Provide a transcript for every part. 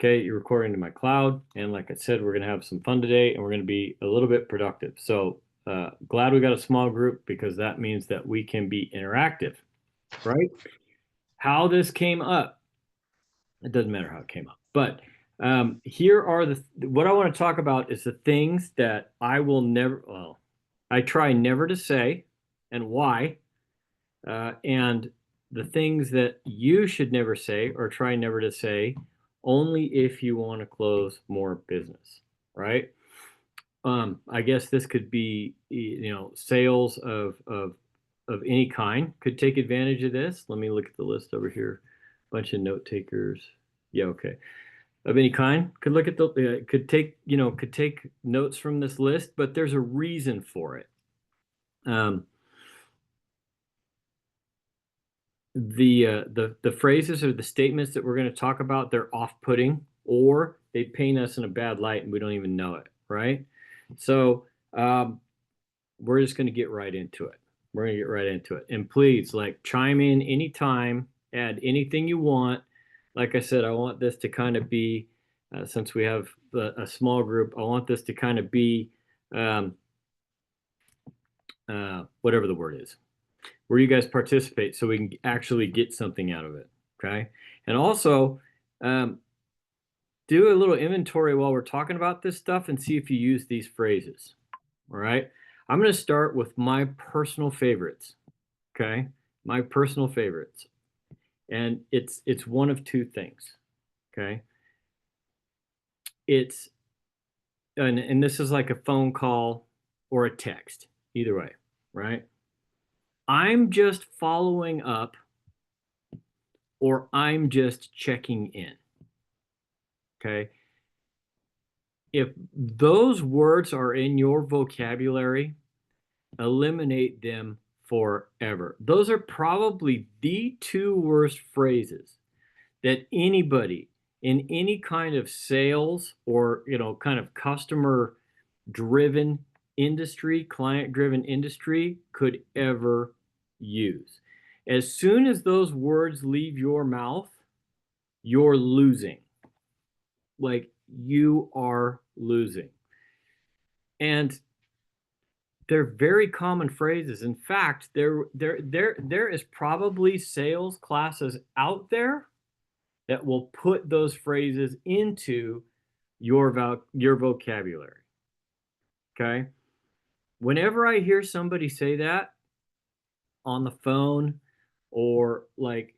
Okay, you're recording to my cloud, and like I said, we're going to have some fun today, and we're going to be a little bit productive. So glad we got a small group because that means that we can be interactive, right? How this came up, it doesn't matter how it came up, but here are what I want to talk about is the things that I will never, well, I try never to say, and why, and the things that you should never say or try never to say, only if you want to close more business, right? I guess this could be, sales of any kind could take advantage of this. Let me look at the list over here. Bunch of note takers. Yeah, okay. Of any kind could look at could take notes from this list, but there's a reason for it. Um, the phrases or the statements that we're going to talk about, they're off-putting or they paint us in a bad light and we don't even know it, right? So we're just going to get right into it. We're going to get right into it. And please, like, chime in anytime, add anything you want. Like I said, I want this to kind of be, since we have a small group, I want this to kind of be um, whatever the word is, where you guys participate so we can actually get something out of it. Okay. And also, do a little inventory while we're talking about this stuff and see if you use these phrases. All right. I'm going to start with my personal favorites. Okay. My personal favorites. And it's one of two things. Okay. It's, and this is like a phone call or a text, either way. Right. I'm just following up or I'm just checking in. Okay. If those words are in your vocabulary, eliminate them forever. Those are probably the two worst phrases that anybody in any kind of sales or, kind of customer driven industry, client driven industry could ever use. As soon as those words leave your mouth, you're losing. Like, you are losing. And they're very common phrases. In fact, there is probably sales classes out there that will put those phrases into your vocabulary. Okay? Whenever I hear somebody say that on the phone or, like,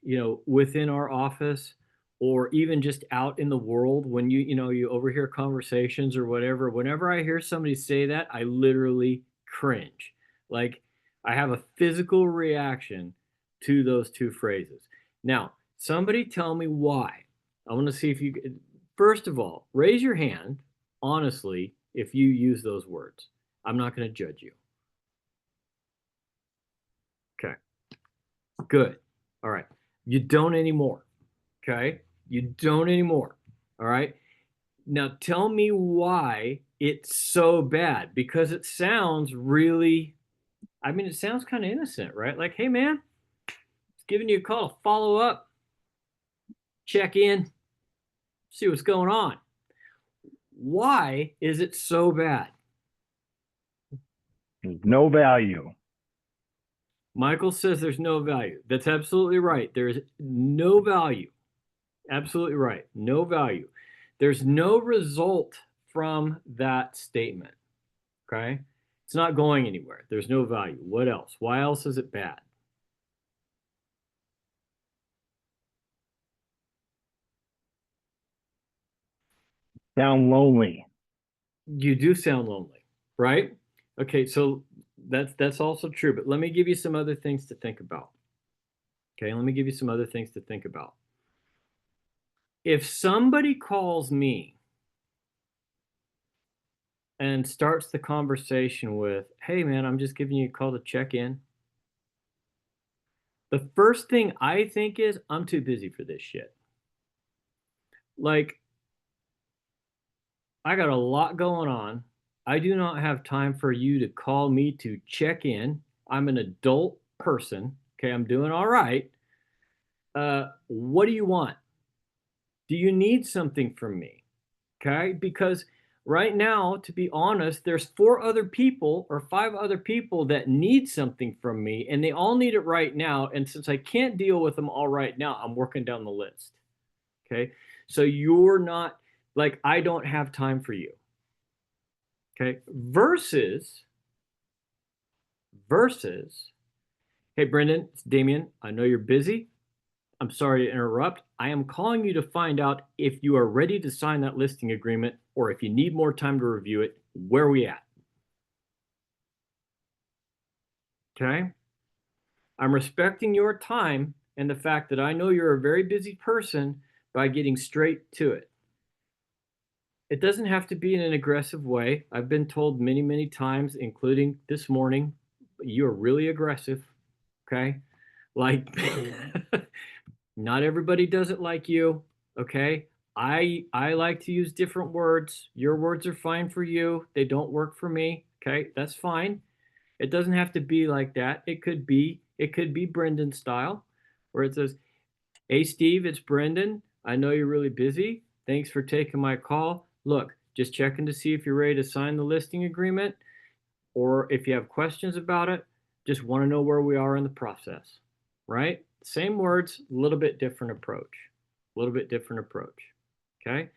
within our office or even just out in the world, when you overhear conversations or whatever, whenever I hear somebody say that, I literally cringe. Like, I have a physical reaction to those two phrases. Now, somebody tell me why. I want to see if you, first of all, raise your hand honestly if you use those words. I'm not going to judge you. Okay. Good. All right. You don't anymore. Okay. You don't anymore. All right. Now tell me why it's so bad, because it sounds really, I mean, it sounds kind of innocent, right? Like, hey, man, it's giving you a call to follow up, check in, see what's going on. Why is it so bad? There's no value. Michael says there's no value. That's absolutely right. There's no value. Absolutely right. No value. There's no result from that statement. Okay. It's not going anywhere. There's no value. What else? Why else is it bad? Sound lonely. You do sound lonely, right? Okay, so that's also true, but let me give you some other things to think about. Okay, let me give you some other things to think about. If somebody calls me and starts the conversation with, "Hey man, I'm just giving you a call to check in." The first thing I think is, I'm too busy for this shit. Like, I got a lot going on. I do not have time for you to call me to check in. I'm an adult person. Okay, I'm doing all right. What do you want? Do you need something from me? Okay, because right now, to be honest, there's 4 other people or 5 other people that need something from me, and they all need it right now. And since I can't deal with them all right now, I'm working down the list. Okay, so you're not like, I don't have time for you. Okay, versus, hey Brendan, it's Damien. I know you're busy. I'm sorry to interrupt. I am calling you to find out if you are ready to sign that listing agreement, or if you need more time to review it. Where are we at? Okay. I'm respecting your time and the fact that I know you're a very busy person by getting straight to it. It doesn't have to be in an aggressive way. I've been told many, many times, including this morning, you're really aggressive. Okay. Like, not everybody does it like you. Okay. I like to use different words. Your words are fine for you. They don't work for me. Okay. That's fine. It doesn't have to be like that. It could be Brendan style, where it says, "Hey Steve, it's Brendan. I know you're really busy. Thanks for taking my call. Look, just checking to see if you're ready to sign the listing agreement, or if you have questions about it. Just want to know where we are in the process." Right? Same words, a little bit different approach. A little bit different approach. Okay?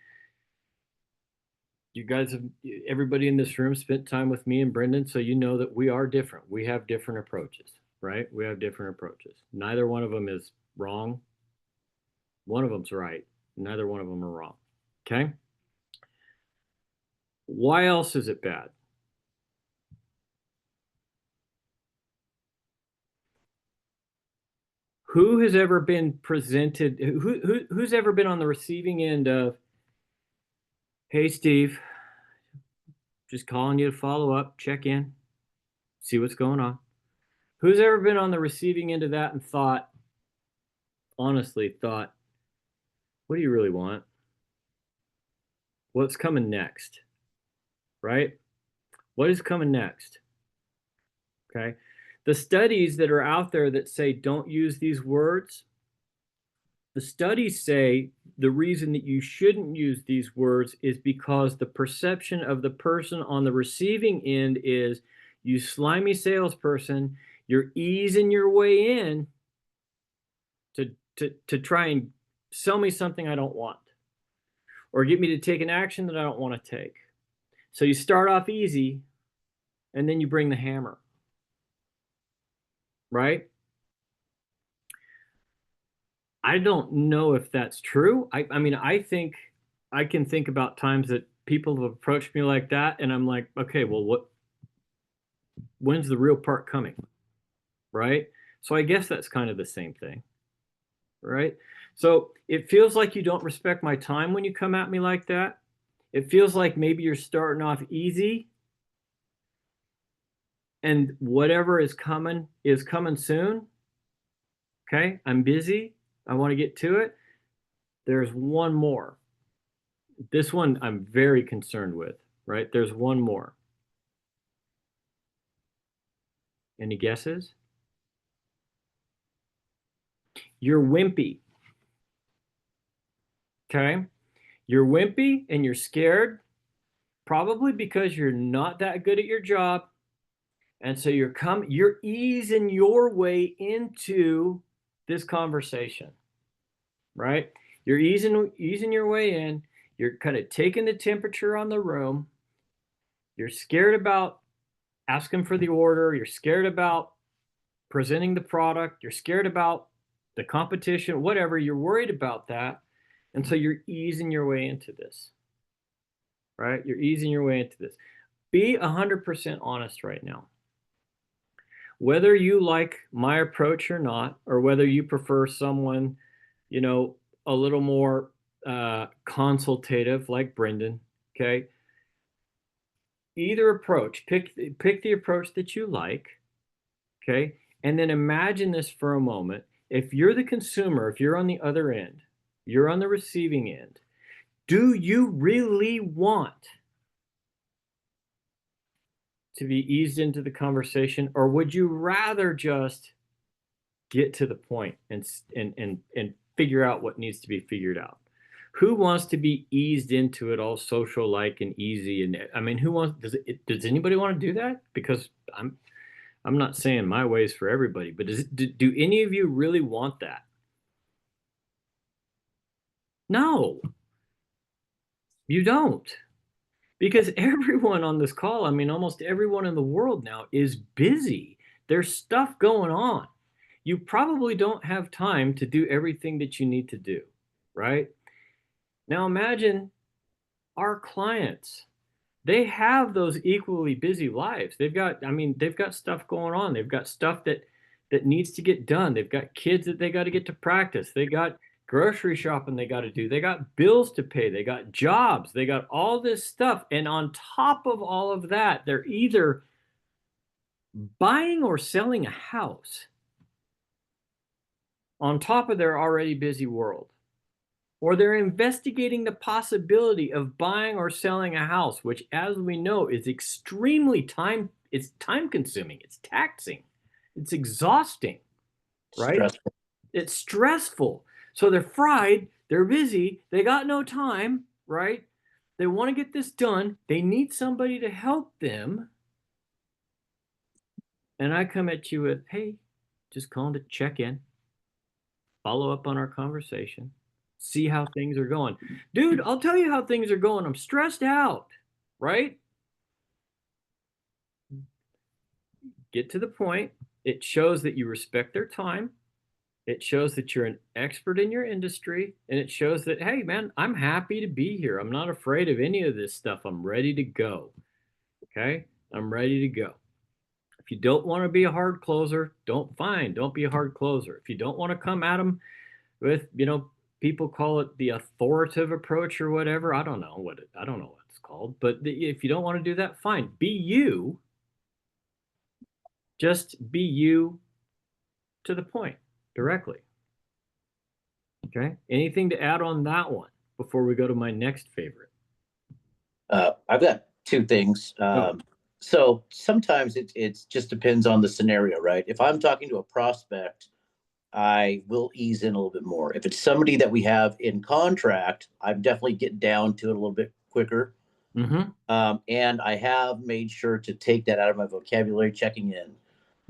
You guys have, everybody in this room spent time with me and Brendan, so you know that we are different. We have different approaches, right? We have different approaches. Neither one of them is wrong. One of them's right. Neither one of them are wrong. Okay? Why else is it bad? Who has ever been presented, who's ever been on the receiving end of, "Hey Steve, just calling you to follow up, check in, see what's going on." Who's ever been on the receiving end of that and thought, honestly thought, "What do you really want? What's coming next?" Right? What is coming next? Okay. The studies that are out there that say don't use these words, the studies say the reason that you shouldn't use these words is because the perception of the person on the receiving end is, "You slimy salesperson, you're easing your way in to try and sell me something I don't want, or get me to take an action that I don't want to take." So you start off easy and then you bring the hammer, right? I don't know if that's true. I mean, I think I can think about times that people have approached me like that, and I'm like, okay, well, when's the real part coming? Right? So I guess that's kind of the same thing, right? So it feels like you don't respect my time when you come at me like that. It feels like maybe you're starting off easy, and whatever is coming soon. Okay, I'm busy. I want to get to it. There's one more. This one I'm very concerned with, right? There's one more. Any guesses? You're wimpy. Okay. You're wimpy and you're scared, probably because you're not that good at your job. And so you're easing your way into this conversation, right? You're easing your way in. You're kind of taking the temperature on the room. You're scared about asking for the order. You're scared about presenting the product. You're scared about the competition, whatever. You're worried about that. And so you're easing your way into this, right? You're easing your way into this. Be 100% honest right now. Whether you like my approach or not, or whether you prefer someone, you know, a little more consultative like Brendan, okay? Either approach, pick the approach that you like, okay? And then imagine this for a moment. If you're the consumer, if you're on the other end, you're on the receiving end, do you really want to be eased into the conversation, or would you rather just get to the point and figure out what needs to be figured out? who wants to be eased into it all social like and easy? And I mean, who wants, does anybody want to do that? Because I'm not saying my way is for everybody, but do any of you really want that? No, you don't. Because everyone on this call, I mean, almost everyone in the world now is busy. There's stuff going on. You probably don't have time to do everything that you need to do, right? Now imagine our clients. They have those equally busy lives. They've got, I mean, they've got stuff going on. They've got stuff that needs to get done. They've got kids that they got to get to practice. They got grocery shopping they got to do. They got bills to pay. They got jobs. They got all this stuff. And on top of all of that, they're either buying or selling a house on top of their already busy world. Or they're investigating the possibility of buying or selling a house, which, as we know, is extremely it's time consuming, it's taxing, it's exhausting, right? Stressful. It's stressful. So they're fried, they're busy, they got no time, right? They want to get this done, they need somebody to help them. And I come at you with, hey, just calling to check in, follow up on our conversation, see how things are going. Dude, I'll tell you how things are going. I'm stressed out, right? Get to the point. It shows that you respect their time. It shows that you're an expert in your industry. And it shows that, hey, man, I'm happy to be here. I'm not afraid of any of this stuff. I'm ready to go. Okay? I'm ready to go. If you don't want to be a hard closer, don't be a hard closer. If you don't want to come at them with, people call it the authoritative approach or whatever. I don't know what it's called, but if you don't want to do that, fine. Be you. Just be you to the point directly. Okay. Anything to add on that one before we go to my next favorite? I've got two things. So sometimes it just depends on the scenario, right? If I'm talking to a prospect, I will ease in a little bit more. If it's somebody that we have in contract, I'm definitely get down to it a little bit quicker. Mm-hmm. And I have made sure to take that out of my vocabulary, checking in.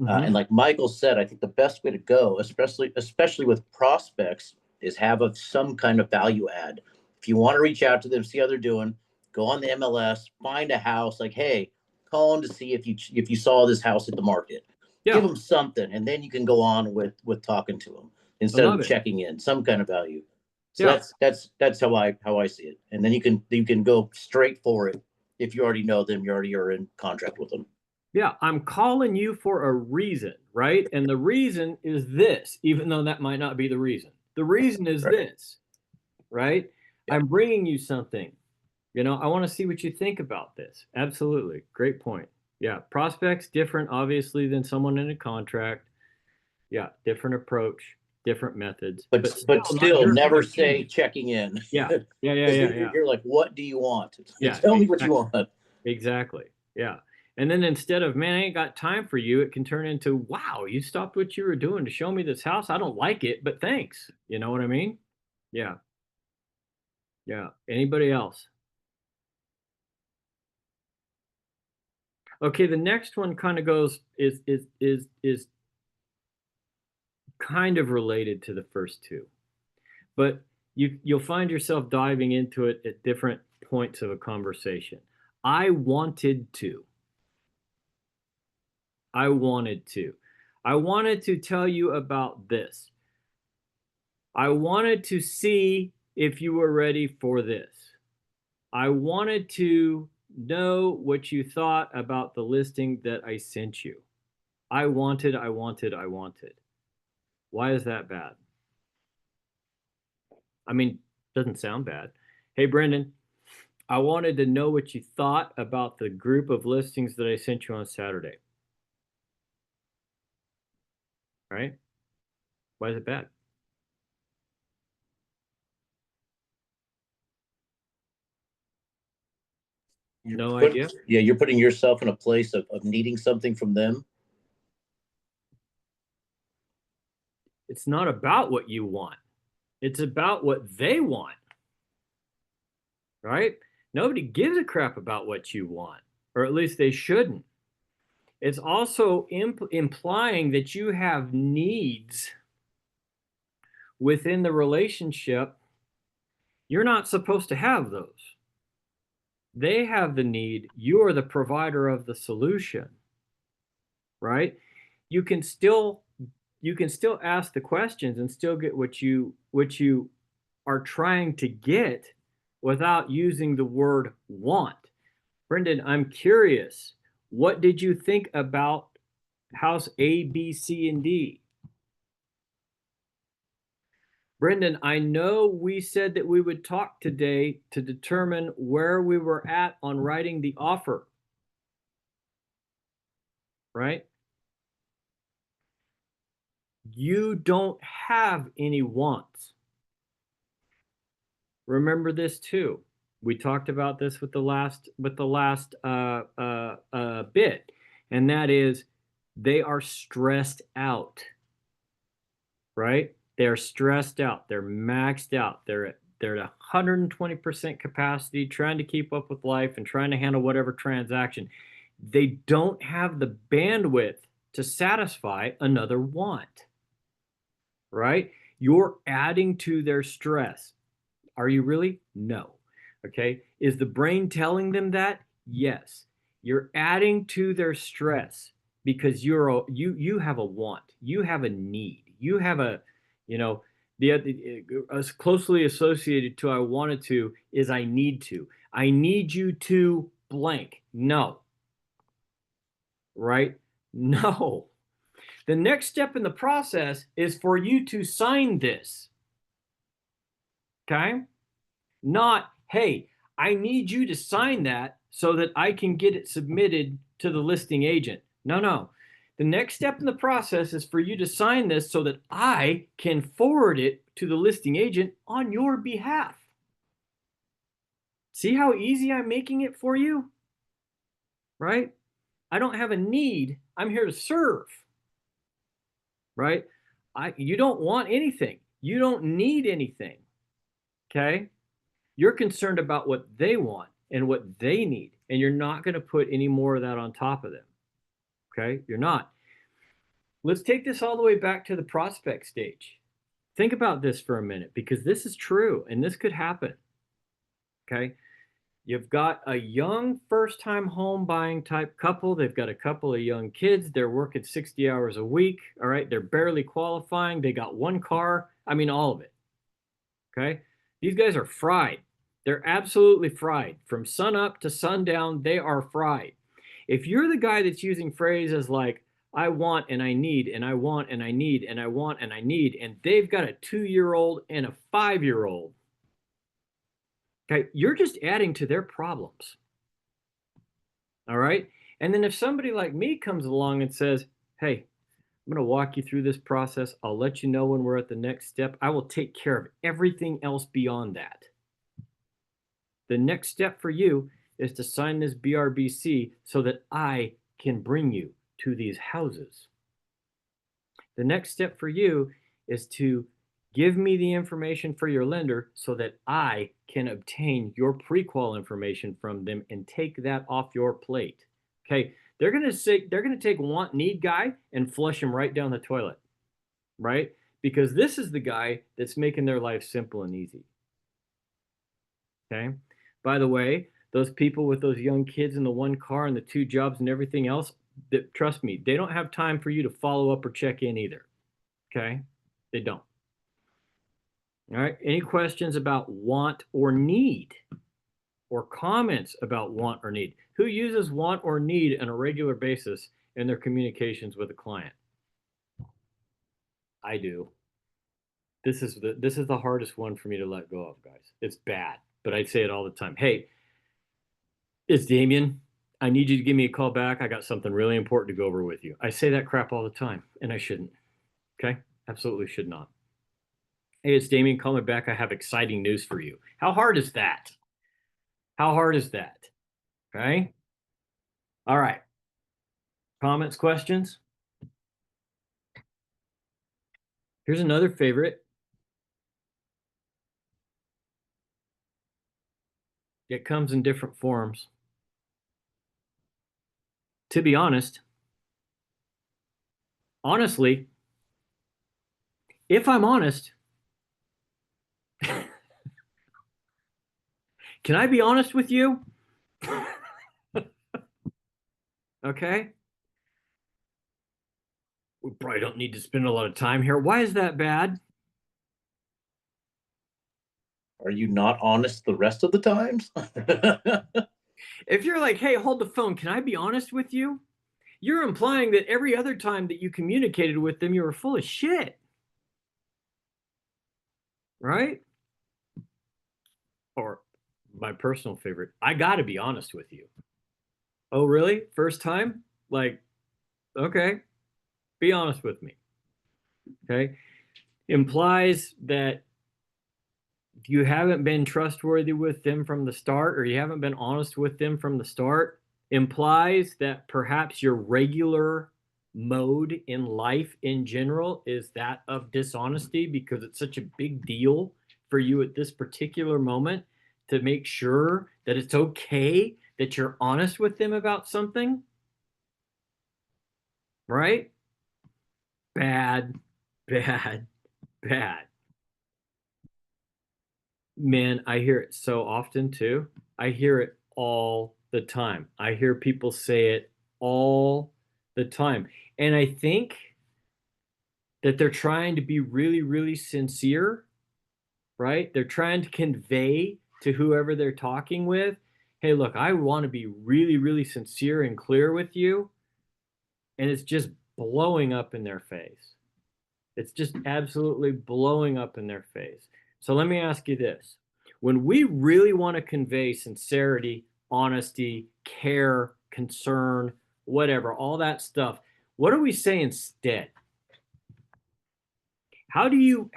Mm-hmm. And like Michael said, I think the best way to go, especially with prospects, is have some kind of value add. If you want to reach out to them, see how they're doing, go on the MLS, find a house. Like, hey, call them to see if you saw this house at the market. Yeah. Give them something, and then you can go on with talking to them instead of checking in, some kind of value. So yeah. that's how I see it. And then you can go straight for it if you already know them, you already are in contract with them. Yeah, I'm calling you for a reason, right? And the reason is this, even though that might not be the reason. The reason is this, right? Yeah. I'm bringing you something. I want to see what you think about this. Absolutely. Great point. Yeah, prospects different, obviously, than someone in a contract. Yeah, different approach, different methods. But still never say checking in. Yeah. You're like, what do you want? Yeah, tell me what you want. Exactly. Yeah. And then instead of, man, I ain't got time for you, it can turn into, wow, you stopped what you were doing to show me this house. I don't like it, but thanks. You know what I mean? Yeah. Yeah. Anybody else? Okay, the next one kind of goes is kind of related to the first two, but you'll find yourself diving into it at different points of a conversation. I wanted to tell you about this. I wanted to see if you were ready for this. I wanted to know what you thought about the listing that I sent you. I wanted. Why is that bad? I mean, doesn't sound bad. Hey, Brendan, I wanted to know what you thought about the group of listings that I sent you on Saturday. Right? Why is it bad? No idea? Yeah, you're putting yourself in a place of needing something from them. It's not about what you want. It's about what they want. right? Nobody gives a crap about what you want, or at least they shouldn't. It's also implying that you have needs within the relationship. You're not supposed to have those. They have the need. You are the provider of the solution, right? You can still ask the questions and still get what you are trying to get without using the word want. Brendan, I'm curious. What did you think about house A, B, C, and D? Brendan, I know we said that we would talk today to determine where we were at on writing the offer, right? You don't have any wants. Remember this too. We talked about this with the last bit, and that is they are stressed out, right? They're stressed out. They're maxed out. They're at 120% capacity, trying to keep up with life and trying to handle whatever transaction. They don't have the bandwidth to satisfy another want, right? You're adding to their stress. Are you really? No. Okay. Is the brain telling them that? Yes. You're adding to their stress because you have a want, you have a need, you have a, you know, as closely associated to I wanted to is I need to. I need you to blank. No. Right? No. The next step in the process is for you to sign this. Okay? Not, hey, I need you to sign that so that I can get it submitted to the listing agent. No, no. The next step in the process is for you to sign this so that I can forward it to the listing agent on your behalf. See how easy I'm making it for you? Right? I don't have a need. I'm here to serve. Right? You don't want anything. You don't need anything. Okay? You're concerned about what they want and what they need, and you're not going to put any more of that on top of them. Okay? You're not. Let's take this all the way back to the prospect stage. Think about this for a minute because this is true and this could happen. Okay? You've got a young first time home buying type couple. They've got a couple of young kids. They're working 60 hours a week. All right. They're barely qualifying. They got one car. I mean, all of it. Okay. These guys are fried. They're absolutely fried. From sun up to sundown, they are fried. If you're the guy that's using phrases like, I want and I need, and I want and I need, and I want and I need, and they've got a 2-year-old and a 5-year-old, okay, you're just adding to their problems. All right. And then if somebody like me comes along and says, hey, I'm going to walk you through this process. I'll let you know when we're at the next step. I will take care of everything else beyond that. The next step for you is to sign this BRBC so that I can bring you to these houses. The next step for you is to give me the information for your lender so that I can obtain your pre-qual information from them and take that off your plate. Okay, they're going to take want need guy and flush him right down the toilet, right? Because this is the guy that's making their life simple and easy. Okay. By the way, those people with those young kids and the one car and the 2 jobs and everything else, that, trust me, they don't have time for you to follow up or check in either. Okay? They don't. All right. Any questions about want or need or comments about want or need? Who uses want or need on a regular basis in their communications with a client? I do. This is the hardest one for me to let go of, guys. It's bad, but I say it all the time. Hey, it's Damien. I need you to give me a call back. I got something really important to go over with you. I say that crap all the time, and I shouldn't. Okay? Absolutely should not. Hey, it's Damien. Call me back. I have exciting news for you. How hard is that? How hard is that? Okay? All right. Comments, questions? Here's another favorite. It comes in different forms. To be honestly, if I'm honest, can I be honest with you? Okay. We probably don't need to spend a lot of time here. Why is that bad? Are you not honest the rest of the times? If you're like, hey, hold the phone, can I be honest with you? You're implying that every other time that you communicated with them, you were full of shit. Right? Or my personal favorite, I got to be honest with you. Oh, really? First time? Like, okay, be honest with me. Okay. Implies that you haven't been trustworthy with them from the start, or you haven't been honest with them from the start. Implies that perhaps your regular mode in life in general is that of dishonesty because it's such a big deal for you at this particular moment to make sure that it's okay that you're honest with them about something, right? Bad, bad, bad. Man, I hear it so often too. I hear it all the time. I hear people say it all the time. And I think that they're trying to be really, really sincere, right? They're trying to convey to whoever they're talking with, hey, look, I want to be really, really sincere and clear with you. And it's just blowing up in their face. It's just absolutely blowing up in their face. So let me ask you this. When we really want to convey sincerity, honesty, care, concern, whatever, all that stuff, what do we say instead? How do you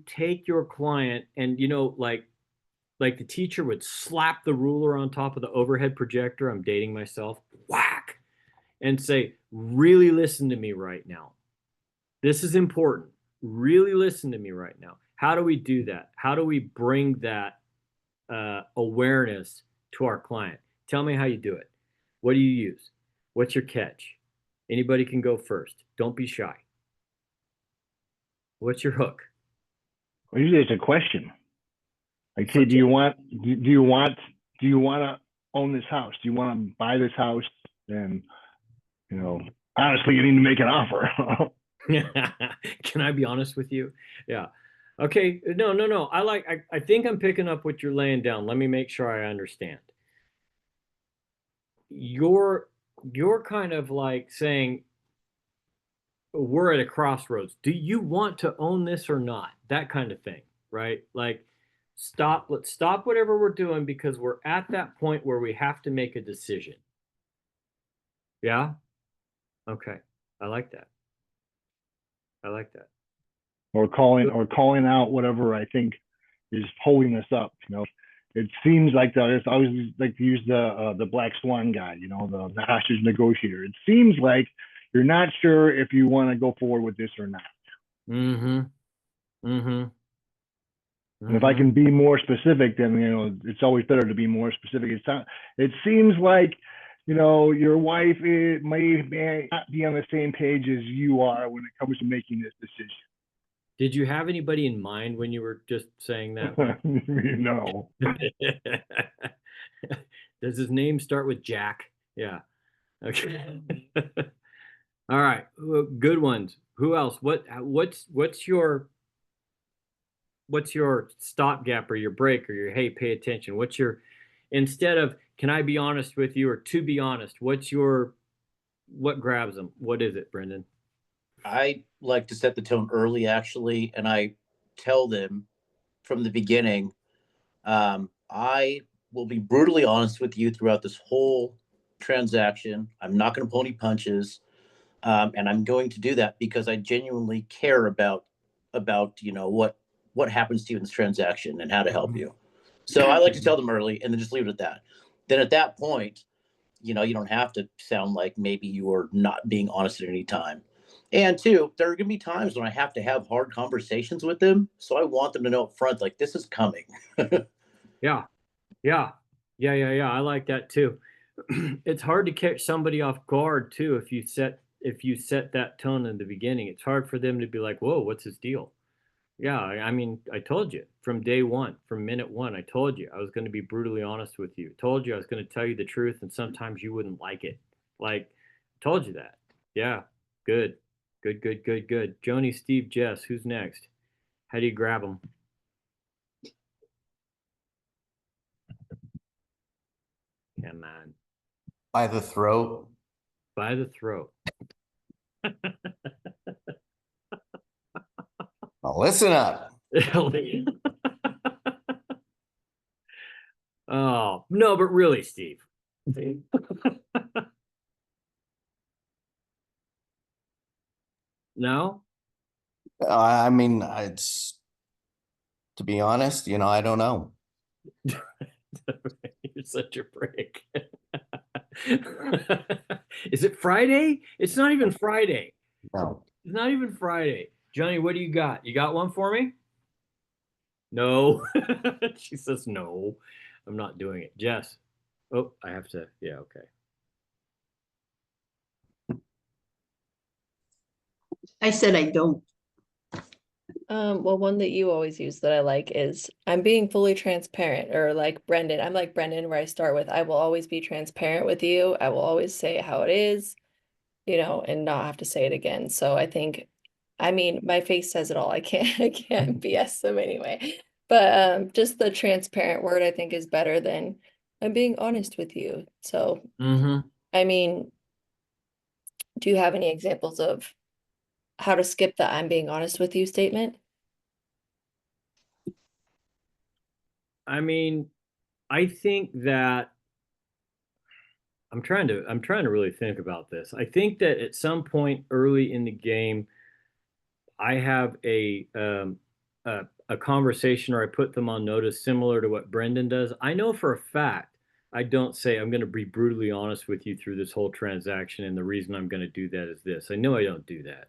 take your client and like the teacher would slap the ruler on top of the overhead projector, I'm dating myself, whack, and say, really listen to me right now. This is important. Really listen to me right now. How do we do that? How do we bring that awareness to our client? Tell me how you do it. What do you use? What's your catch? Anybody can go first. Don't be shy. What's your hook? Well, usually it's a question. Like, For hey, do you want to own this house? Do you want to buy this house? And honestly, you need to make an offer. Can I be honest with you? Yeah. Okay. No. I think I'm picking up what you're laying down. Let me make sure I understand. You're you're kind of like saying we're at a crossroads. Do you want to own this or not? That kind of thing, right? Like let's stop whatever we're doing because we're at that point where we have to make a decision. Yeah? Okay. I like that. I like that. or calling out whatever I think is holding us up. It seems like I always like to use the black swan guy. The hostage negotiator. It seems like you're not sure if you want to go forward with this or not. Mm-hmm. Mm-hmm. And if I can be more specific, then it's always better to be more specific. It seems like your wife may not be on the same page as you are when it comes to making this decision. Did you have anybody in mind when you were just saying that? No. Does his name start with Jack? Yeah. Okay. All right. Good ones. Who else? What's your stopgap or your break or your hey, pay attention? What's your instead of can I be honest with you or to be honest, what grabs them? What is it, Brendan? I like to set the tone early, actually, and I tell them from the beginning, I will be brutally honest with you throughout this whole transaction. I'm not going to pull any punches, and I'm going to do that because I genuinely care about what happens to you in this transaction and how to help you. So I like to tell them early and then just leave it at that. Then at that point, you don't have to sound like maybe you are not being honest at any time. And two, there are going to be times when I have to have hard conversations with them. So I want them to know up front, like, this is coming. Yeah. Yeah. Yeah. I like that too. It's hard to catch somebody off guard too if you set that tone in the beginning. It's hard for them to be like, "Whoa, what's his deal?" Yeah, I mean, I told you from day one, from minute one, I told you I was going to be brutally honest with you. Told you I was going to tell you the truth, and sometimes you wouldn't like it. Like, told you that. Yeah, good, good. Joni, Steve, Jess, who's next? How do you grab them? Come on, By the throat. by the throat. Now listen up. Oh no, but really, Steve. No. I mean, it's to be honest, I don't know. You're such a prick. Is it Friday? It's not even Friday. No. It's not even Friday. Johnny, what do you got? You got one for me? No. She says no. I'm not doing it. Jess. Oh, I have to. Yeah, okay. I said I don't. Well, one that you always use that I like is I'm being fully transparent, or like Brendan. I'm like Brendan, where I start with I will always be transparent with you. I will always say how it is, and not have to say it again. So I think, I mean, my face says it all. I can't I can't BS them anyway. But just the transparent word I think is better than I'm being honest with you. So Mm-hmm. I mean, do you have any examples of how to skip the I'm being honest with you statement? I mean, I think that I'm trying to really think about this. I think that at some point early in the game, I have a conversation or I put them on notice similar to what Brendan does. I know for a fact I don't say I'm going to be brutally honest with you through this whole transaction, and the reason I'm going to do that is this. I know I don't do that.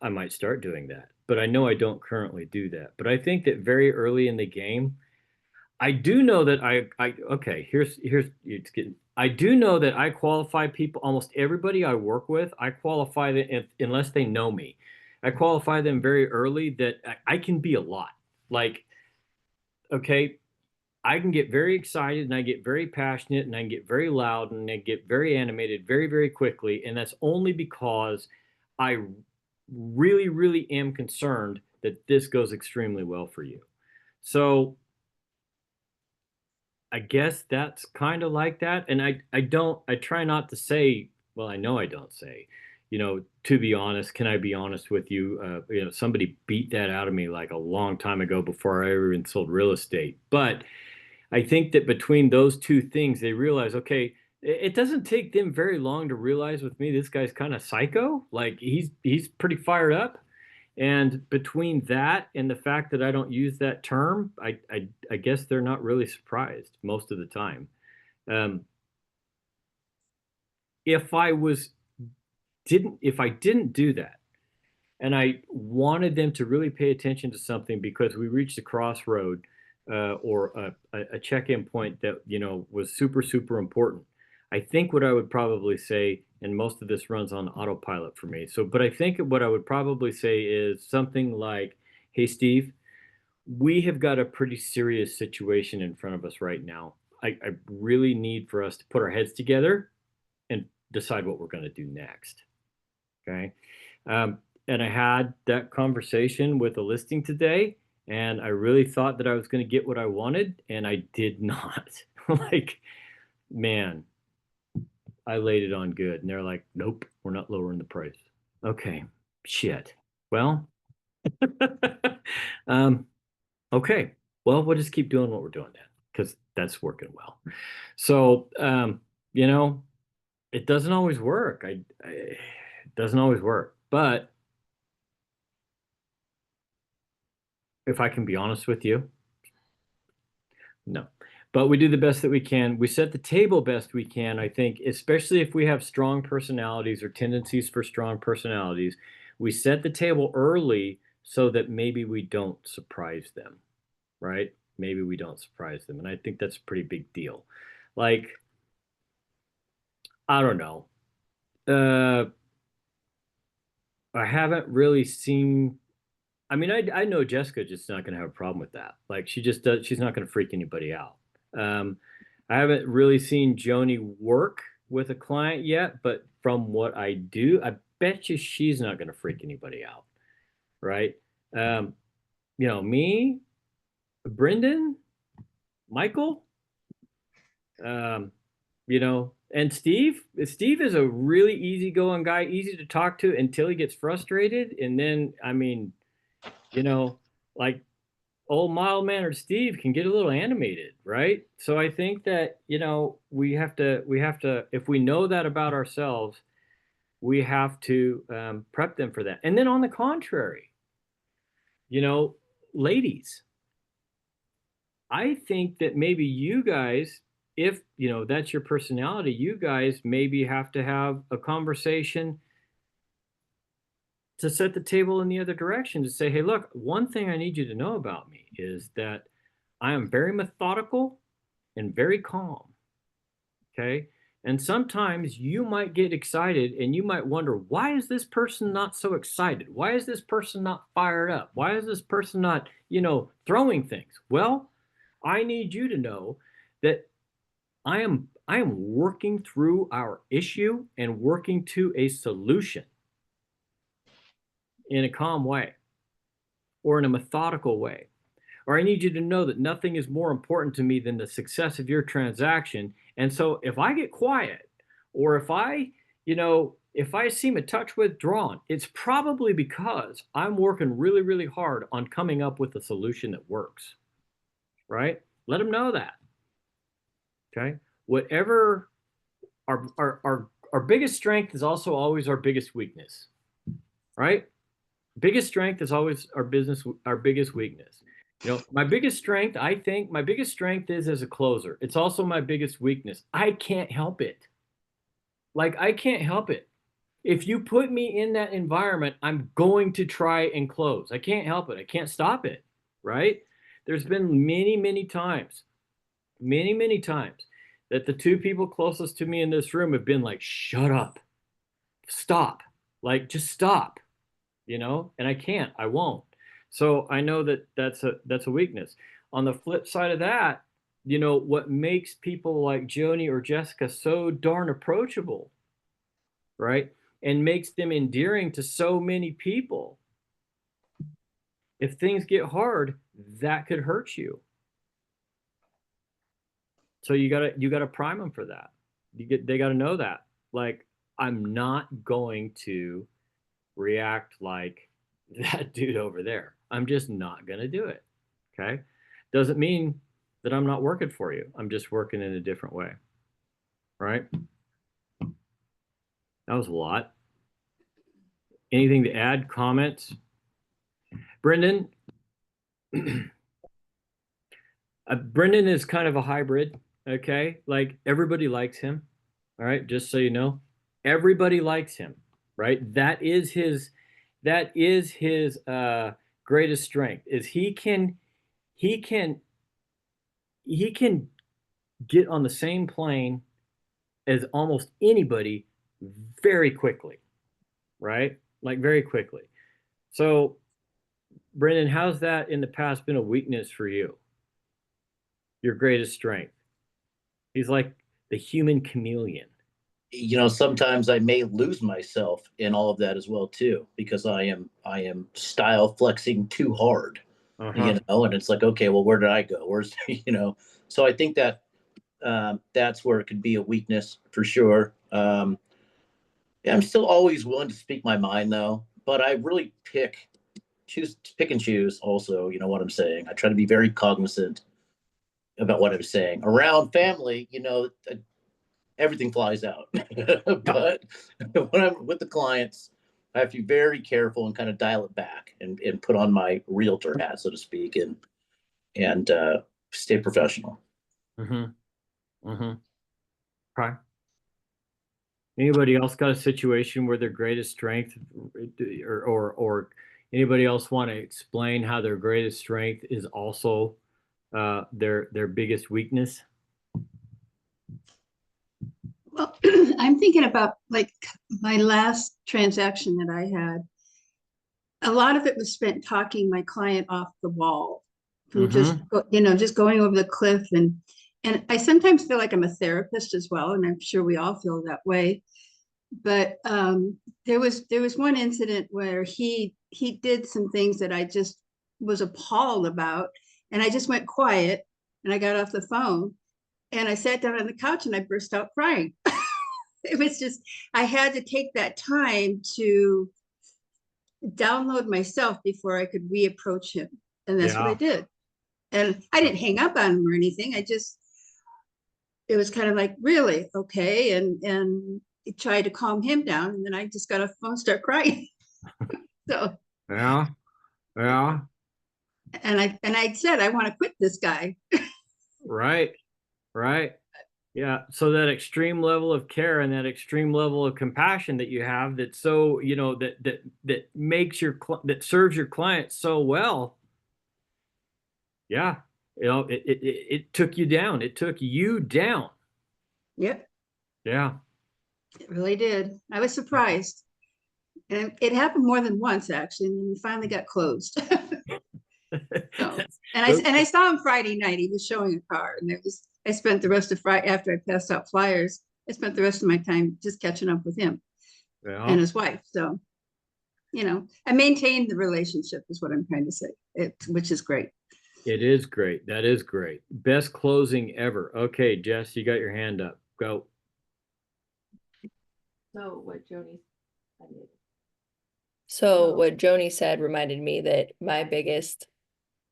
I might start doing that, but I know I don't currently do that. But I think that very early in the game, I do know that okay, here's it's getting I do know that I qualify people, almost everybody I work with, I qualify them unless they know me. I qualify them very early that I can be a lot. Like, okay, I can get very excited and I get very passionate and I can get very loud and I get very animated very, very quickly. And that's only because I really am concerned that this goes extremely well for you. So I guess that's kind of like that. And I try not to say, well, I know I don't say, to be honest, can I be honest with you? Somebody beat that out of me like a long time ago before I ever even sold real estate. But I think that between those two things, they realize, okay, it doesn't take them very long to realize with me, this guy's kind of psycho. Like he's pretty fired up. And between that and the fact that I don't use that term, I guess they're not really surprised most of the time. Um, if if I didn't do that, and I wanted them to really pay attention to something because we reached a crossroad or a check-in point that was super important. I think what I would probably say, and most of this runs on autopilot for me. But I think what I would probably say is something like, "Hey, Steve, we have got a pretty serious situation in front of us right now. I really need for us to put our heads together and decide what we're going to do next." Okay. And I had that conversation with a listing today, and I really thought that I was going to get what I wanted, and I did not. Like, man, I laid it on good. And they're like, "Nope, we're not lowering the price." Okay, shit. Well, um, okay. Well, we'll just keep doing what we're doing then, because that's working well. So, it doesn't always work. It doesn't always work. But if I can be honest with you, no. but we do the best that we can. We set the table best we can, I think, especially if we have strong personalities or tendencies for strong personalities. We set the table early so that maybe we don't surprise them, right? Maybe we don't surprise them. And I think that's a pretty big deal. Like, I don't know. Uh, I haven't really seen. I mean, I know Jessica just not going to have a problem with that. Like, she just does. She's not going to freak anybody out. Um, I haven't really seen Joni work with a client yet, but from what I do, I bet you she's not going to freak anybody out, right? Um, me, Brendan, Michael, um, and Steve. Steve is a really easygoing guy, easy to talk to until he gets frustrated, and then I mean, like old mild-mannered Steve can get a little animated, right? So I think that, we have to, if we know that about ourselves, we have to prep them for that. And then on the contrary, ladies, I think that maybe you guys, if, that's your personality, you guys maybe have to have a conversation to set the table in the other direction to say, hey, look, one thing I need you to know about me is that I am very methodical and very calm. Okay. And sometimes you might get excited and you might wonder, why is this person not so excited? Why is this person not fired up? Why is this person not, throwing things? Well, I need you to know that I am working through our issue and working to a solution in a calm way or in a methodical way. Or I need you to know that nothing is more important to me than the success of your transaction. And so if I get quiet or if I seem a touch withdrawn, it's probably because I'm working really, really hard on coming up with a solution that works, right? Let them know that. Okay. Whatever our biggest strength is also always our biggest weakness, right? Biggest strength is always our biggest weakness. My biggest strength, I think my biggest strength is as a closer. It's also my biggest weakness. I can't help it. Like, I can't help it. If you put me in that environment, I'm going to try and close. I can't help it. I can't stop it, right? There's been many, many times that the two people closest to me in this room have been like, shut up, stop, like, just stop, and I won't. So I know that that's a weakness. On the flip side of that, what makes people like Joni or Jessica so darn approachable, right? And makes them endearing to so many people. If things get hard, that could hurt you. So you gotta prime them for that. They gotta know that. Like, I'm not going to react like that dude over there. I'm just not gonna do it. Okay. Doesn't mean that I'm not working for you. I'm just working in a different way. Right? That was a lot. Anything to add? Comments? Brendan? Brendan is kind of a hybrid. Okay. Like, everybody likes him. All right. Just so you know, everybody likes him. Right. That is his greatest strength is he can get on the same plane as almost anybody very quickly, right? Like, very quickly. So, Brendan, how's that in the past been a weakness for you? Your greatest strength? He's like the human chameleon. Sometimes I may lose myself in all of that as well too, because I am style flexing too hard, Uh-huh. and it's like, okay, well, where did I go? Where's, so I think that that's where it could be a weakness for sure. Yeah, I'm still always willing to speak my mind though, but I really pick and choose also, what I'm saying. I try to be very cognizant about what I'm saying. Around family, everything flies out. But when I'm with the clients, I have to be very careful and kind of dial it back and put on my realtor hat, so to speak, and stay professional. Mm-hmm. Mm-hmm. Okay. Anybody else got a situation where their greatest strength, or anybody else want to explain how their greatest strength is also their biggest weakness? Well, I'm thinking about like my last transaction that I had. A lot of it was spent talking my client off the wall from just, just going over the cliff. And I sometimes feel like I'm a therapist as well. And I'm sure we all feel that way. But there was one incident where he did some things that I just was appalled about. And I just went quiet and I got off the phone and I sat down on the couch and I burst out crying. It was just, I had to take that time to download myself before I could reapproach him. And that's what I Yeah. did. And I didn't hang up on him or anything. It was kind of like, really? Okay. And tried to calm him down. And then I just got off the phone and start crying. So, Yeah. Yeah. and I said, I want to quit this guy. Right. Right. Yeah. So that extreme level of care and that extreme level of compassion that you have, that's so, that makes that serves your client so well. Yeah. It took you down. It took you down. Yep, Yeah. it really did. I was surprised. And it happened more than once, actually. And then we finally got closed. So, and I saw him Friday night. He was showing a car, and I spent the rest of Friday after I passed out flyers. I spent the rest of my time just catching up with him and his wife. So, I maintained the relationship is what I'm trying to say, which is great. It is great. That is great. Best closing ever. Okay, Jess, you got your hand up. Go. So what Joni said reminded me that my biggest,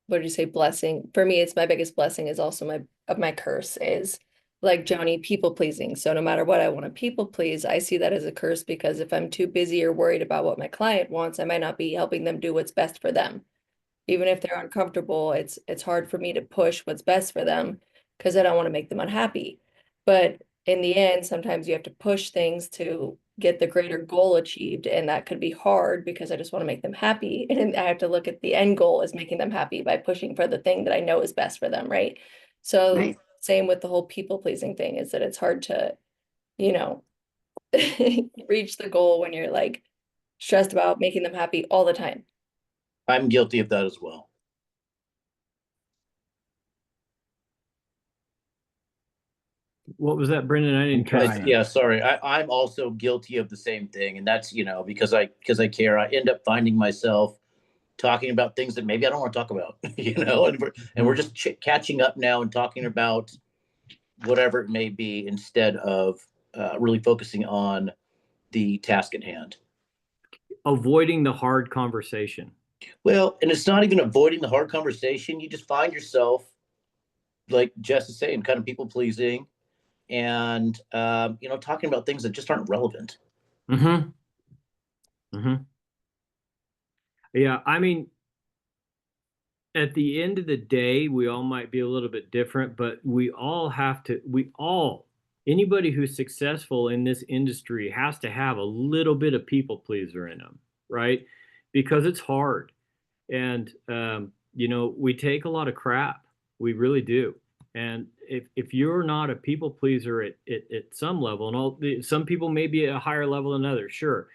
what did you say, blessing? For me, it's my biggest blessing is also my curse is like Joni, people pleasing. So no matter what I want to people please, I see that as a curse because if I'm too busy or worried about what my client wants, I might not be helping them do what's best for them. Even if they're uncomfortable, it's hard for me to push what's best for them because I don't want to make them unhappy. But in the end, sometimes you have to push things to get the greater goal achieved. And that could be hard because I just want to make them happy. And I have to look at the end goal as making them happy by pushing for the thing that I know is best for them, right? So Right. same with the whole people pleasing thing is that it's hard to, reach the goal when you're like stressed about making them happy all the time. I'm guilty of that as well. What was that, Brendan? I didn't catch that. Yeah, sorry. I'm also guilty of the same thing. And that's, because I care, I end up finding myself talking about things that maybe I don't want to talk about, and we're just catching up now and talking about whatever it may be instead of really focusing on the task at hand. Avoiding the hard conversation. Well, and it's not even avoiding the hard conversation. You just find yourself, like Jess is saying, kind of people pleasing and, talking about things that just aren't relevant. Mm-hmm. Mm-hmm. Yeah. I mean, at the end of the day, we all might be a little bit different, but anybody who's successful in this industry has to have a little bit of people pleaser in them, right? Because it's hard. And, we take a lot of crap. We really do. And if you're not a people pleaser at some level, and some people may be at a higher level than others, sure.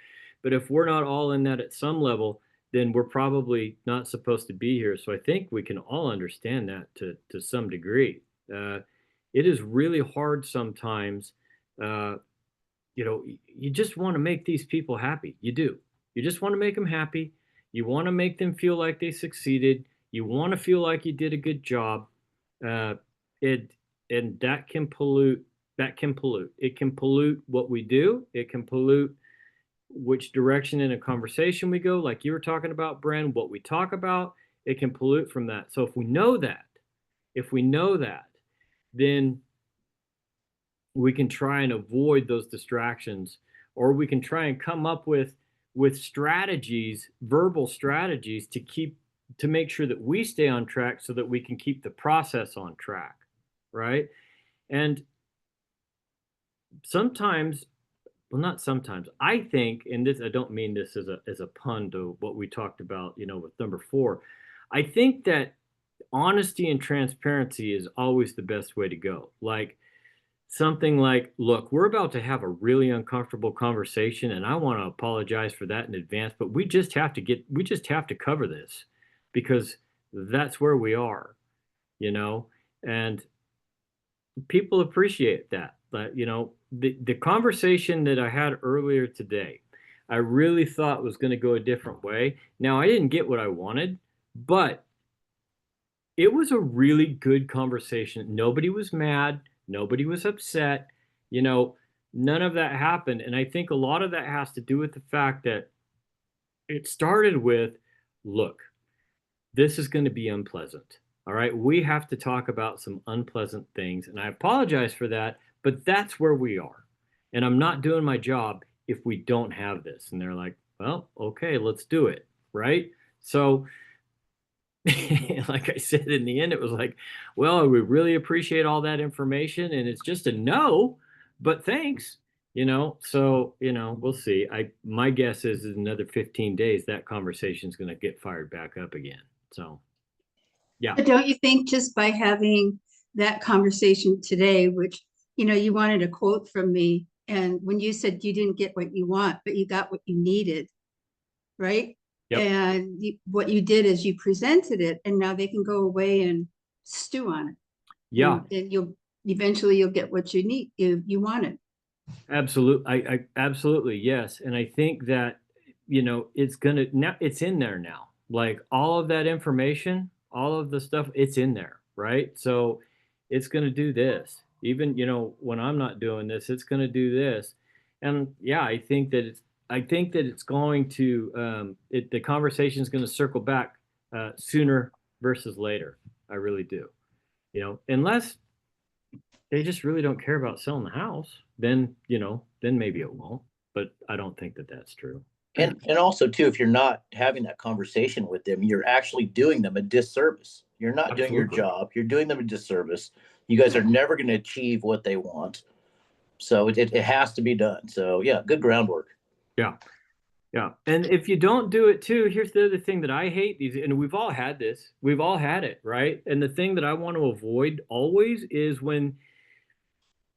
But if we're not all in that at some level, then we're probably not supposed to be here. So I think we can all understand that to some degree. It is really hard sometimes. You just want to make these people happy. You do. You just want to make them happy. You want to make them feel like they succeeded. You want to feel like you did a good job. And that can pollute. That can pollute. It can pollute what we do. It can pollute which direction in a conversation we go, like you were talking about, Bren, what we talk about, it can pollute from that. So if we know that, then we can try and avoid those distractions, or we can try and come up with strategies, verbal strategies to make sure that we stay on track so that we can keep the process on track. right? And sometimes, well, not sometimes, I think, and this, I don't mean this as a pun to what we talked about, with number 4. I think that honesty and transparency is always the best way to go. Like something like, look, we're about to have a really uncomfortable conversation, and I want to apologize for that in advance, but we just have to cover this because that's where we are, and people appreciate that. But, the conversation that I had earlier today, I really thought was going to go a different way. Now, I didn't get what I wanted, but it was a really good conversation. Nobody was mad. Nobody was upset. None of that happened. And I think a lot of that has to do with the fact that it started with, look, this is going to be unpleasant. All right. We have to talk about some unpleasant things. And I apologize for that, but that's where we are. And I'm not doing my job if we don't have this. And they're like, well, okay, let's do it. Right. So, like I said, in the end, it was like, well, we really appreciate all that information. And it's just a no, but thanks. So, we'll see. My guess is in another 15 days, that conversation is going to get fired back up again. So, yeah. But don't you think just by having that conversation today, which, you wanted a quote from me, and when you said you didn't get what you want, but you got what you needed, right? Yep. And what you did is you presented it, and now they can go away and stew on it. Yeah. And you'll eventually get what you need, you wanted. Absolutely. I absolutely, yes. And I think that, it's in there now. Like all of that information, all of the stuff, it's in there, right? So it's going to do this. Even, when I'm not doing this, it's going to do this. And yeah, I think that it's going to, the conversation is going to circle back sooner versus later. I really do. Unless they just really don't care about selling the house, then maybe it won't. But I don't think that that's true. And also too, if you're not having that conversation with them, you're actually doing them a disservice. You're not doing your Absolutely. job. You're doing them a disservice. You guys are never going to achieve what they want. So it has to be done. So yeah, good groundwork. Yeah. Yeah. And if you don't do it too, here's the other thing that I hate these, and we've all had this. We've all had it, right? And the thing that I want to avoid always is when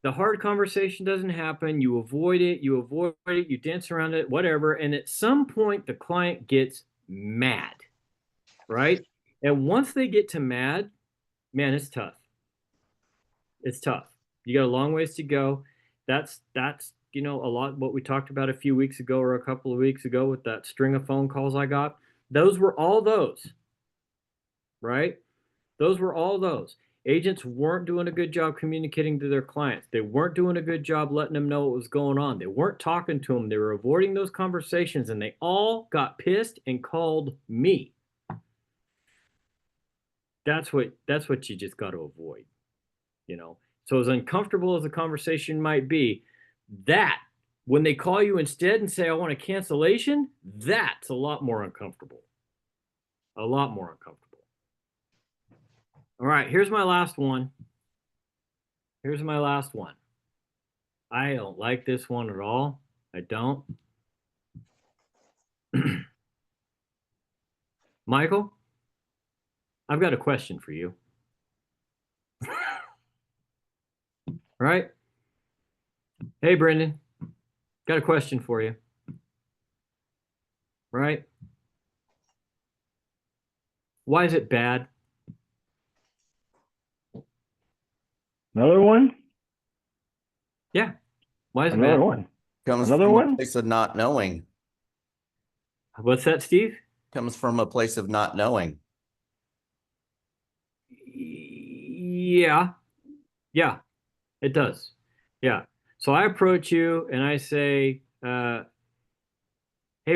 the hard conversation doesn't happen, you avoid it, you dance around it, whatever. And at some point, the client gets mad, right? And once they get to mad, man, it's tough. It's tough. You got a long ways to go. That's a lot what we talked about a few weeks ago or a couple of weeks ago with that string of phone calls I got. Those were all those, right? Those were all those. Agents weren't doing a good job communicating to their clients. They weren't doing a good job letting them know what was going on. They weren't talking to them. They were avoiding those conversations, and they all got pissed and called me. That's what you just got to avoid, So as uncomfortable as the conversation might be, that when they call you instead and say, I want a cancellation, that's a lot more uncomfortable. A lot more uncomfortable. All right, here's my last one. I don't like this one at all. I don't. Michael, I've got a question for you. Right? Hey, Brendan, got a question for you. Right? Why is it bad? Another one? Yeah. Why is it Another bad? one. Comes Another from a one? place of not knowing. What's that, Steve? Comes from a place of not knowing. Yeah. Yeah, it does. Yeah. So I approach you and I say, hey,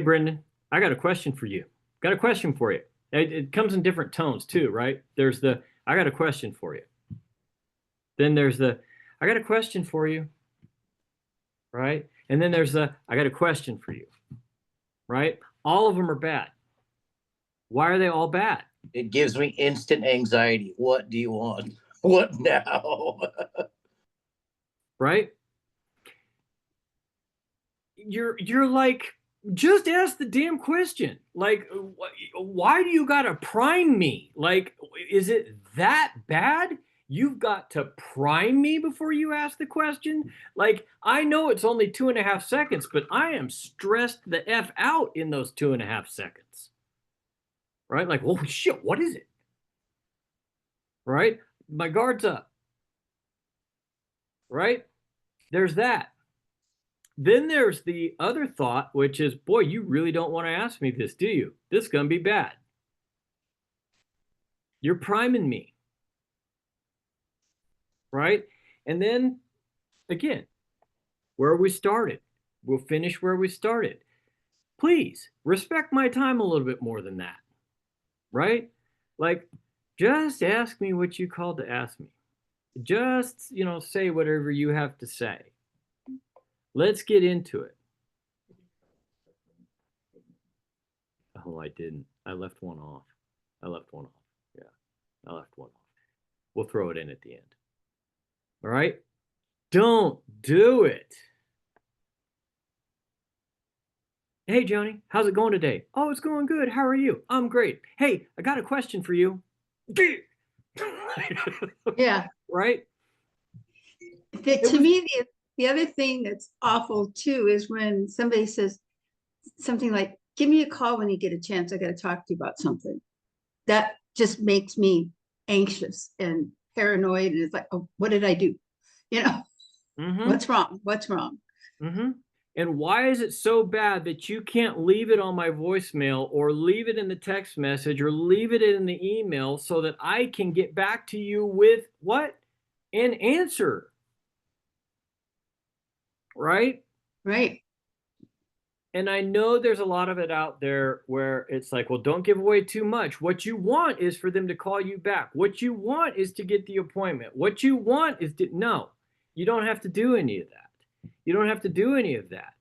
Brendan, I got a question for you. Got a question for you. It comes in different tones too, right? There's the, I got a question for you. Then there's the, I got a question for you, right? And then there's the, I got a question for you, right? All of them are bad. Why are they all bad? It gives me instant anxiety. What do you want? What now? Right? You're like, just ask the damn question. Like, why do you gotta prime me? Like, is it that bad? You've got to prime me before you ask the question. Like, I know it's only 2.5 seconds, but I am stressed the F out in those 2.5 seconds. Right? Like, oh shit, what is it? Right? My guard's up. Right? There's that. Then there's the other thought, which is, boy, you really don't want to ask me this, do you? This is going to be bad. You're priming me. Right? And then again, where we started, we'll finish where we started. Please respect my time a little bit more than that. Right? Like, just ask me what you called to ask me. Just, say whatever you have to say. Let's get into it. Oh, I didn't. I left one off. Yeah, I left one off. We'll throw it in at the end. All right? Don't do it. Hey, Johnny, how's it going today? Oh, it's going good. How are you? I'm great. Hey, I got a question for you. Yeah. Right? To me, the other thing that's awful too is when somebody says something like, give me a call when you get a chance. I got to talk to you about something. That just makes me anxious and paranoid. And it's like, oh, what did I do? Mm-hmm. What's wrong? What's wrong? Mm-hmm. And why is it so bad that you can't leave it on my voicemail or leave it in the text message or leave it in the email so that I can get back to you with what? An answer. Right? Right. And I know there's a lot of it out there where it's like, well, don't give away too much. What you want is for them to call you back. What you want is to get the appointment. What you want is to, no, you don't have to do any of that. You don't have to do any of that.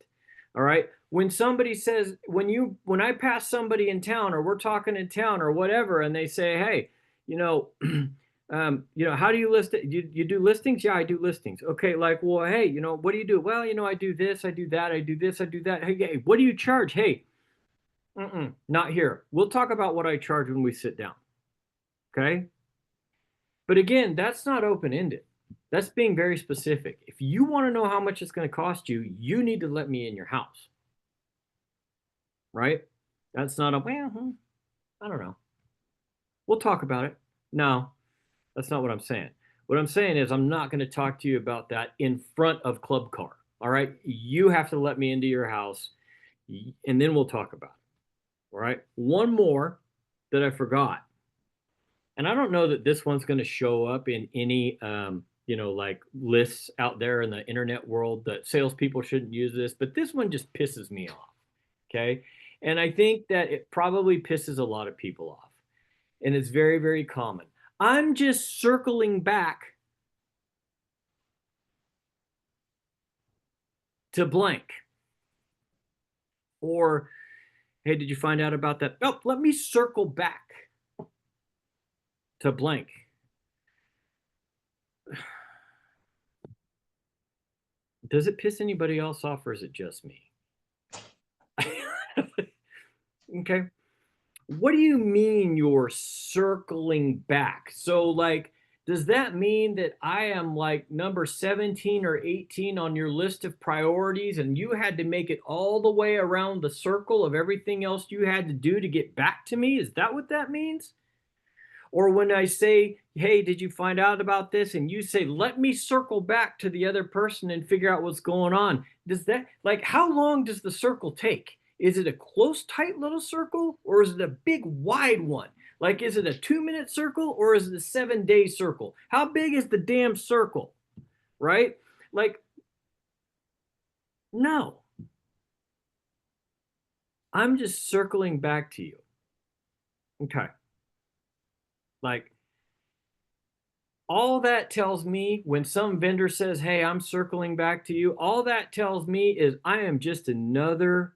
All right. When somebody says, when I pass somebody in town or we're talking in town or whatever, and they say, hey, how do you list it? You do listings? Yeah, I do listings. Okay, like, well, hey, what do you do? Well, I do this, I do that, I do this, I do that. Hey, what do you charge? Hey, not here. We'll talk about what I charge when we sit down. Okay. But again, that's not open-ended. That's being very specific. If you want to know how much it's going to cost you, you need to let me in your house. Right? That's not I don't know. We'll talk about it. No, that's not what I'm saying. What I'm saying is I'm not going to talk to you about that in front of Club Car. All right? You have to let me into your house, and then we'll talk about it. All right? One more that I forgot. And I don't know that this one's going to show up in any, like lists out there in the internet world that salespeople shouldn't use this, but this one just pisses me off. Okay? And I think that it probably pisses a lot of people off. And it's very, very common. I'm just circling back to blank. Or, hey, did you find out about that? Oh, let me circle back to blank. Does it piss anybody else off or is it just me? Okay. What do you mean you're circling back? So, like, does that mean that I am like number 17 or 18 on your list of priorities and you had to make it all the way around the circle of everything else you had to do to get back to me? Is that what that means? Or when I say, hey, did you find out about this? And you say, let me circle back to the other person and figure out what's going on. Does that, like, how long does the circle take? Is it a close, tight little circle or is it a big, wide one? Like, is it a 2-minute circle or is it a 7-day circle? How big is the damn circle? Right? Like, no. I'm just circling back to you. Okay. Like, all that tells me when some vendor says, hey, I'm circling back to you, all that tells me is I am just another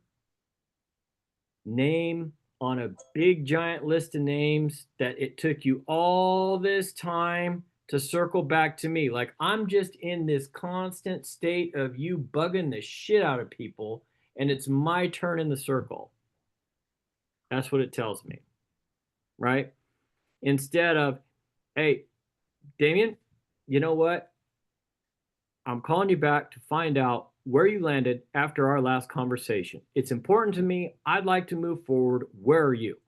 name on a big giant list of names that it took you all this time to circle back to me. Like I'm just in this constant state of you bugging the shit out of people, and it's my turn in the circle. That's what it tells me, right? Instead of, hey, Damien, you know what? I'm calling you back to find out where you landed after our last conversation. It's important to me. I'd like to move forward. Where are you?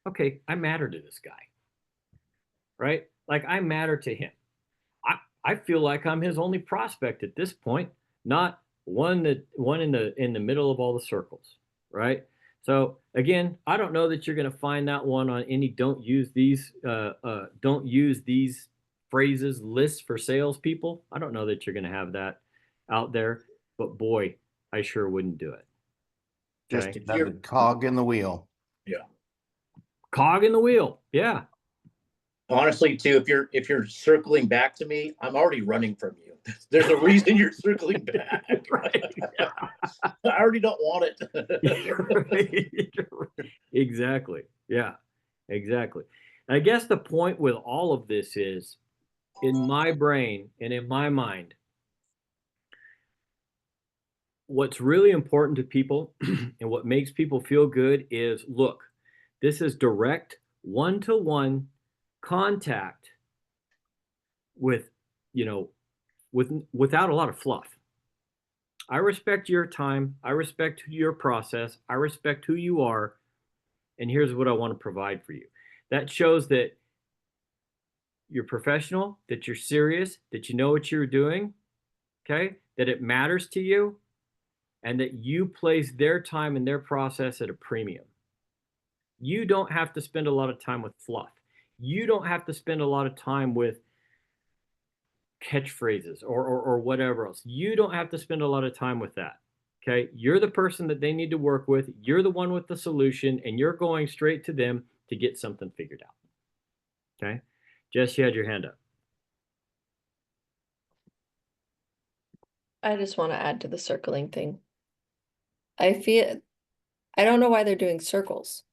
Okay, I matter to this guy, right? Like I matter to him. I feel like I'm his only prospect at this point, not one in the middle of all the circles, right? So again, I don't know that you're going to find that one on any don't use these phrases lists for salespeople. I don't know that you're going to have that out there, but boy, I sure wouldn't do it. Just Okay. another cog in the wheel. Yeah. Cog in the wheel. Yeah. Honestly, too, if you're circling back to me, I'm already running from you. There's a reason you're circling back. Right. I already don't want it. Exactly. Yeah, exactly. I guess the point with all of this is, in my brain and in my mind, what's really important to people and what makes people feel good is, look, this is direct one-to-one contact with, without a lot of fluff. I respect your time. I respect your process. I respect who you are. And here's what I want to provide for you. That shows that you're professional, that you're serious, that you know what you're doing, okay? That it matters to you, and that you place their time and their process at a premium. You don't have to spend a lot of time with fluff. You don't have to spend a lot of time with catchphrases or whatever else. You don't have to spend a lot of time with that. Okay. You're the person that they need to work with. You're the one with the solution, and you're going straight to them to get something figured out. Okay. Jess, you had your hand up. I just want to add to the circling thing. I don't know why they're doing circles.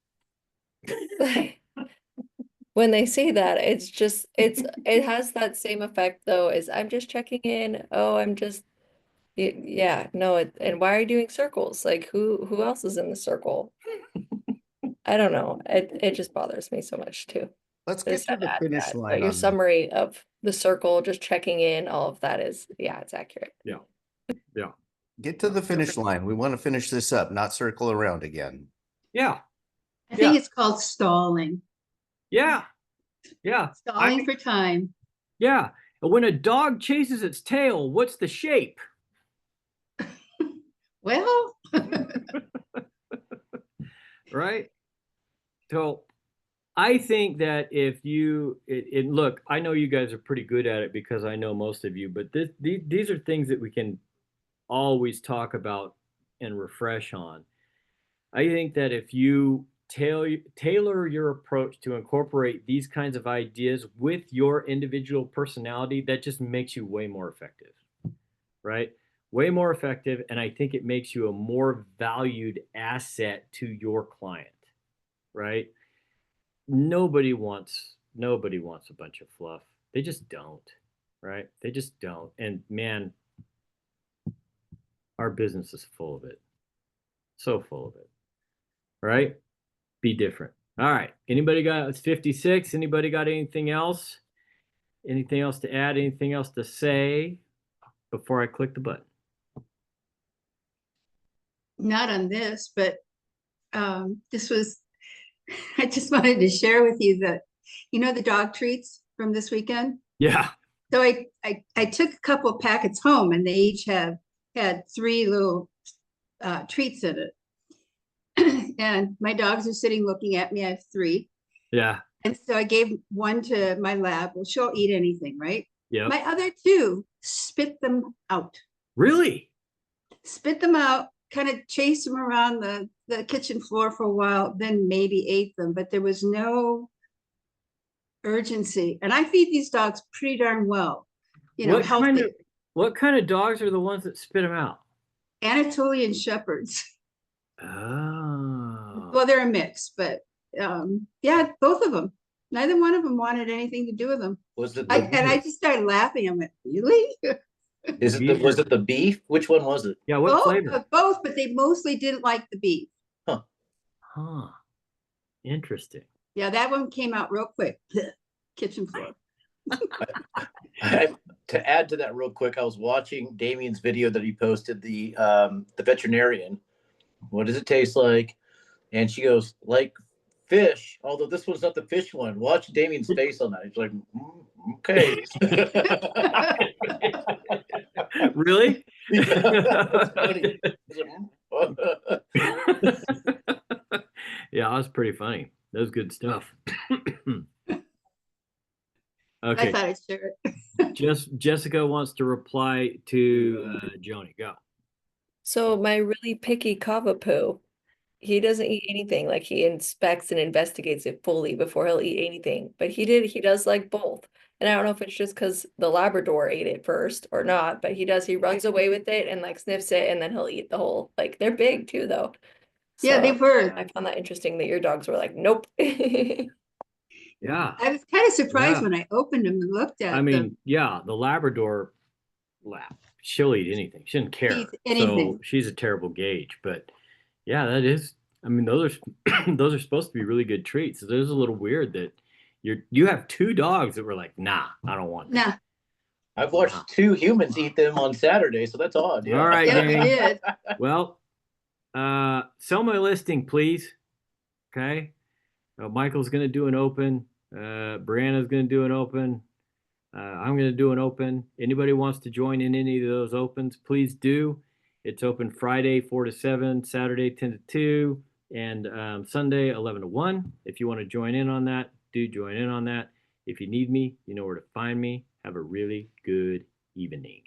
When they say that, it has that same effect though, as I'm just checking in. Oh, yeah, no, and why are you doing circles? Like who else is in the circle? I don't know. It just bothers me so much too. Let's get to the finish But line your on this. summary of the circle, just checking in, all of that is, yeah, it's accurate. Yeah. Yeah. Get to the finish line. We want to finish this up, not circle around again. Yeah. I think Yeah. it's called stalling. Yeah. Yeah. Stalling for time. Yeah. When a dog chases its tail, what's the shape? Well, Right? So I think that if you look, I know you guys are pretty good at it because I know most of you, but these are things that we can always talk about and refresh on. I think that if you tailor your approach to incorporate these kinds of ideas with your individual personality, that just makes you way more effective, right? Way more effective. And I think it makes you a more valued asset to your client, right? Nobody wants a bunch of fluff. They just don't, right? They just don't. And man, our business is full of it. So full of it. Right? Be different. All right. Anybody got, it's 56. Anybody got anything else? Anything else to add? Anything else to say before I click the button? not on this, but this was, I just wanted to share with you that, the dog treats from this weekend. Yeah. So I took a couple of packets home, and they each had 3 little treats in it. And my dogs are sitting looking at me. I have 3. Yeah. And so I gave one to my lab. Well, she'll eat anything, right? Yeah. My other 2 spit them out. Really? Spit them out, kind of chased them around the kitchen floor for a while, then maybe ate them. But there was no urgency. And I feed these dogs pretty darn well, healthy. What kind of dogs are the ones that spit them out? Anatolian Shepherds. Oh. Well, they're a mix, but yeah, both of them. Neither one of them wanted anything to do with them. Was it And I just started laughing. I went, really? was it the beef? Which one was it? Yeah, what flavor? Both, but they mostly didn't like the beef. Huh. Interesting. Yeah, that one came out real quick. Kitchen floor. To add to that real quick, I was watching Damien's video that he posted, the veterinarian. What does it taste like? And she goes, like fish, although this one's not the fish one. Watch Damien's face on that. He's like, okay. Really? That's funny. Yeah, that was pretty funny. That was good stuff. I Okay. thought I'd share it. Jessica wants to reply to Joni. Go. So my really picky Cavapoo, he doesn't eat anything. Like he inspects and investigates it fully before he'll eat anything. But he does like both. And I don't know if it's just because the Labrador ate it first or not, but he runs away with it and like sniffs it and then he'll eat the whole, like they're big too though. Yeah, they were. I found that interesting that your dogs were like, nope. Yeah. I was kind of surprised Yeah. when I opened them and looked at I them. mean, yeah, the Labrador, she'll eat anything. She doesn't care. Eats anything. So she's a terrible gauge. But yeah, that is. I mean, those are those are supposed to be really good treats. So it is a little weird that you have two dogs that were like, nah, I don't want that. Nah. I've watched two humans eat them on Saturday, so that's odd. Yeah. All right, Yeah, we gang. did. Well, sell my listing, please. Okay. Michael's going to do an open. Brianna's going to do an open. I'm going to do an open. Anybody wants to join in any of those opens, please do. It's open Friday 4 to 7, Saturday 10 to 2, and Sunday 11 to 1. If you want to join in on that, do join in on that. If you need me, you know where to find me. Have a really good evening.